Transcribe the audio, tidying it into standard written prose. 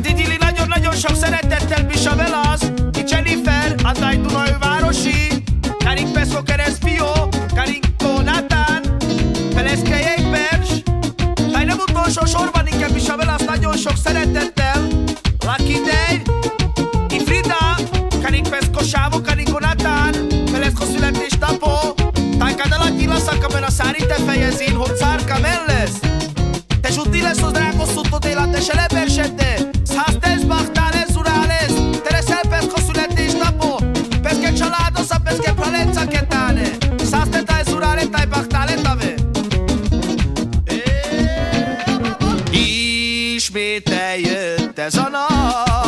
Dili nagyon-nagyon sok szeretettel Bisavelaz, i Jennifer, Adai Dunajvárosi, Karin Pesco Keres Fio, Karin Natán, Peleszkelyei Pers, Taj nem utolsó sorban inkább Bisavelaz nagyon sok szeretettel, Lucky Day, i Frida, Karin Pesco Savo, Karin Natán, Peleszko születésnapó, Taj Kadala Kilaszak, amen a szári te fejezin, hogy szárka mellesz. Te žutiles os dragos suto de la teșele perșete Sastes bahtales urales Teresel pesco suletis napo Pesche ciolado sa pesche pralența chetane Saste tai zurale tai bahtale tave Ismét eljött ez a nap